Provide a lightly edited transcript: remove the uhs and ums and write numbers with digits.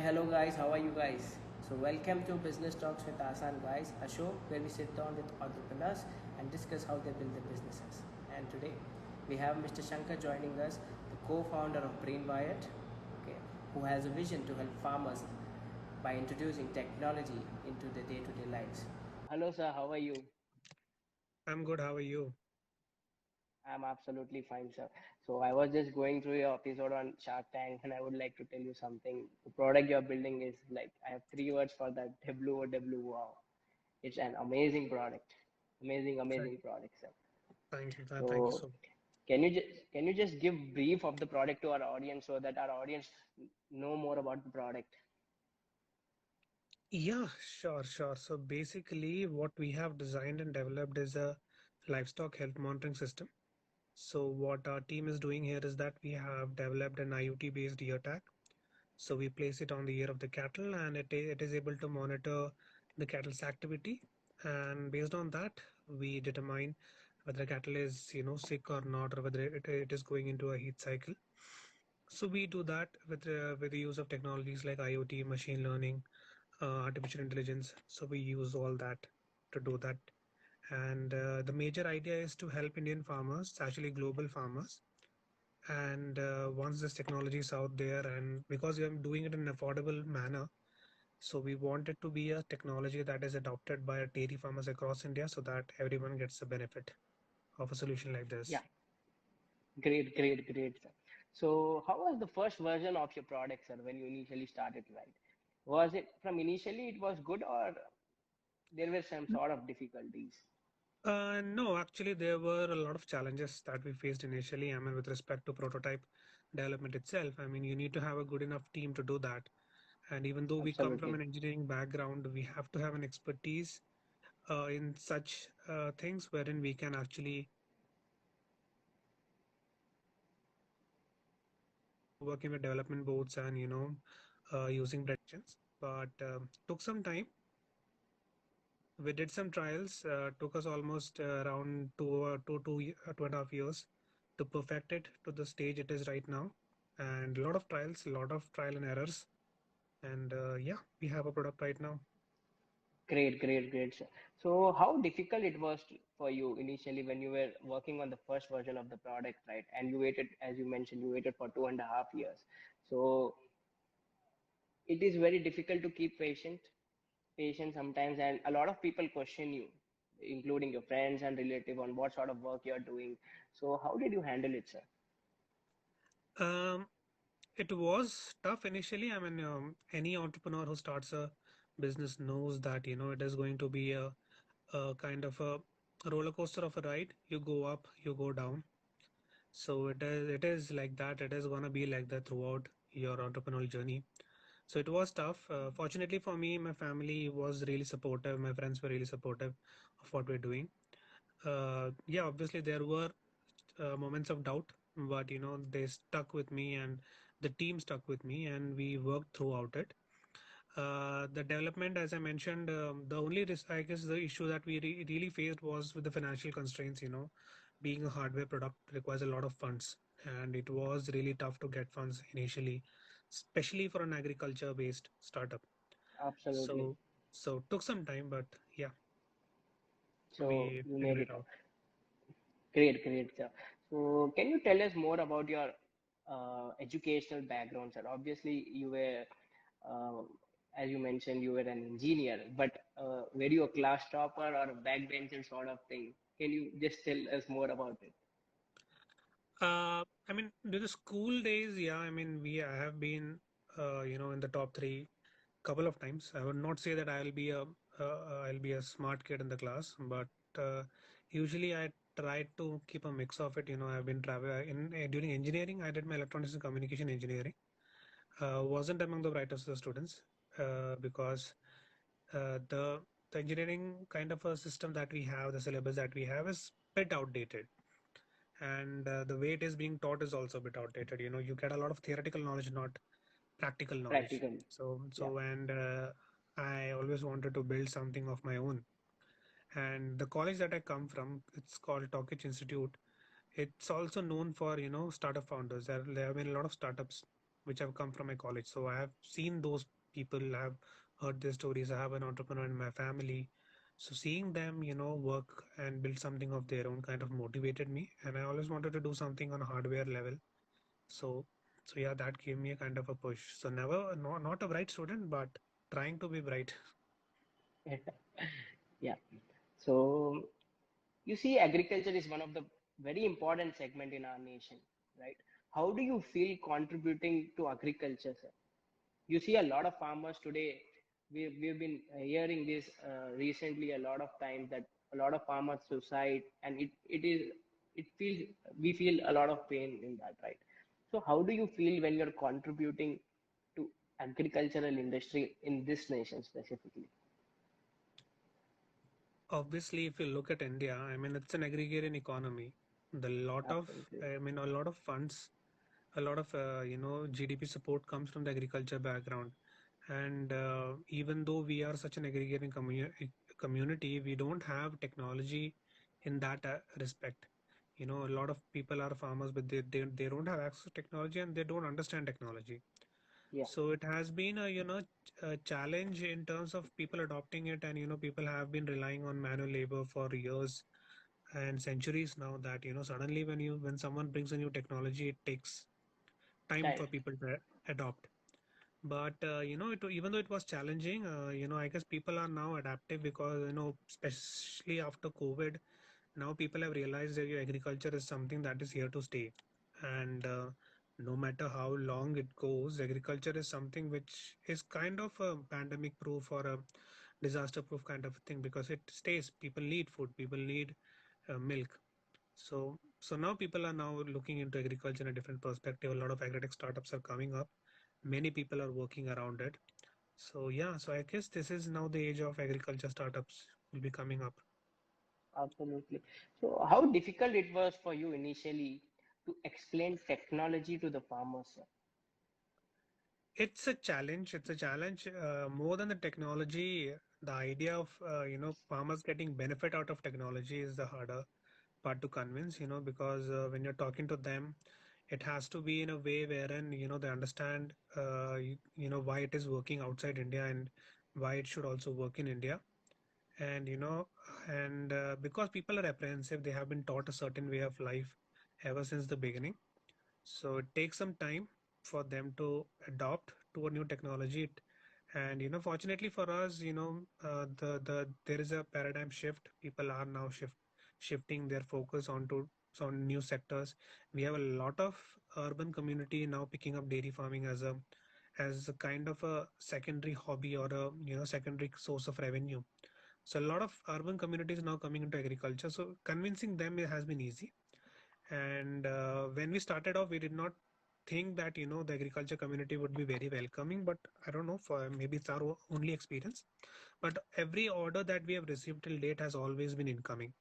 hello guys, how are you guys? So welcome to Business Talks with Aasaan guys, a show where we sit down with entrepreneurs and discuss how they build their businesses. And today we have Mr. Shankar joining us, the co-founder of Brainwired, okay, who has a vision to help farmers by introducing technology into their day-to-day lives. Hello sir, how are you? I'm good. How are you? I'm absolutely fine, sir. So I was just going through your episode on Shark Tank, and I would like to tell you something. The product you're building is like I have three words for that: WOW. Wow! It's an amazing product, Thank, amazing product, sir. thank you. Thank you So so much. can you just give brief of the product to our audience so that our audience know more about the product? Yeah, sure. So basically, what we have designed and developed is a livestock health monitoring system. So what our team is doing here is that we have developed an IoT-based ear tag. So we place it on the ear of the cattle, and it is able to monitor the cattle's activity. And based on that, we determine whether the cattle is sick or not, or whether it is going into a heat cycle. So we do that with the use of technologies like IoT, machine learning, artificial intelligence. So we use all that to do that. And the major idea is to help Indian farmers, actually global farmers. And once this technology is out there, and because we are doing it in an affordable manner, so we want it to be a technology that is adopted by dairy farmers across India, so that everyone gets the benefit of a solution like this. Yeah, great, sir. So how was the first version of your product, sir, when you initially started, right? Was it from initially it was good or there were some sort of difficulties? No, actually, there were a lot of challenges that we faced initially. I mean, with respect to prototype development itself, I mean, you need to have a good enough team to do that. And even though we come from Absolutely. an engineering background, we have to have an expertise in such things wherein we can actually working with development boards and using predictions. But took some time. We did some trials. Took us almost around 2.5 years to perfect it to the stage it is right now, and a lot of trials, a lot of trial and errors, and yeah, we have a product right now. Great, sir. So how difficult it was for you initially when you were working on the first version of the product, right? And you waited, as you mentioned, you waited for 2.5 years. So it is very difficult to keep patient sometimes, and a lot of people question you, including your friends and relative, on what sort of work you're doing. So how did you handle it, sir? Um, it was tough initially. I mean, any entrepreneur who starts a business knows that it is going to be a kind of a roller coaster of a ride. You go up, you go down. So it is like that. It is gonna be like that throughout your entrepreneurial journey. So it was tough. Fortunately for me, my family was really supportive. My friends were really supportive of what we're doing. Yeah, obviously there were moments of doubt, but they stuck with me, and the team stuck with me, and we worked throughout it. The development, as I mentioned, the only risk, I guess, the issue that we really faced was with the financial constraints. Being a hardware product requires a lot of funds, and it was really tough to get funds initially, especially for an agriculture-based startup. Absolutely. So, so took some time, but yeah, So we you figured made it it out. out. Great, sir. So, can you tell us more about your educational background, sir? Obviously, you were, uh, as you mentioned, you were an engineer, but were you a class topper or a backbencher sort of thing? Can you just tell us more about it? I mean, during the school days, yeah, I mean, I have been, in the top three couple of times. I would not say that I'll be a smart kid in the class, but usually I try to keep a mix of it. I've been travel in during engineering. I did my electronics and communication engineering. Wasn't among the brightest of the students because the engineering kind of a system that we have, the syllabus that we have is bit outdated, and the way it is being taught is also a bit outdated. You get a lot of theoretical knowledge, not practical knowledge. Practically. Yeah. And I always wanted to build something of my own. And the college that I come from, it's called Tokich Institute. It's also known for startup founders. There have been a lot of startups which have come from my college, so I have seen those people have heard their stories. I have an entrepreneur in my family. So seeing them, work and build something of their own kind of motivated me. And I always wanted to do something on a hardware level. So, so yeah, that gave me a kind of a push. So never, not a bright student, but trying to be bright. Yeah. So you see, agriculture is one of the very important segment in our nation, right? How do you feel contributing to agriculture, sir? You see a lot of farmers today. We've been hearing this recently a lot of times that a lot of farmers suicide, and it feels we feel a lot of pain in that, right? So how do you feel when you're contributing to agricultural industry in this nation specifically? Obviously, if you look at India, I mean, it's an agrarian economy. The lot of, Absolutely. I mean, a lot of funds, a lot of, GDP support comes from the agriculture background. And even though we are such an agrarian community, we don't have technology in that respect. A lot of people are farmers, but they don't have access to technology and they don't understand technology. Yeah. So it has been a challenge in terms of people adopting it, and people have been relying on manual labor for years and centuries now. That suddenly when someone brings a new technology, it takes time Time. for people to adopt. But even though it was challenging, I guess people are now adaptive because especially after COVID, now people have realized that your agriculture is something that is here to stay. And no matter how long it goes, agriculture is something which is kind of a pandemic proof or a disaster proof kind of thing, because it stays. People need food, people need milk. So now people are now looking into agriculture in a different perspective. A lot of agritech startups are coming up. Many people are working around it. So yeah, so I guess this is now the age of agriculture startups will be coming up. Absolutely. So how difficult it was for you initially to explain technology to the farmers, sir? It's a challenge. It's a challenge. More than the technology, the idea of farmers getting benefit out of technology is the harder part to convince. Because when you're talking to them, it has to be in a way wherein they understand why it is working outside India and why it should also work in India. And because people are apprehensive, they have been taught a certain way of life ever since the beginning. So it takes some time for them to adopt to a new technology. And fortunately for us, there is a paradigm shift. People are now shifting their focus onto on new sectors. We have a lot of urban community now picking up dairy farming as a kind of a secondary hobby or a secondary source of revenue. So a lot of urban communities now coming into agriculture. So convincing them has been easy. And when we started off, we did not think that the agriculture community would be very welcoming. But I don't know, for maybe it's our only experience. But every order that we have received till date has always been incoming.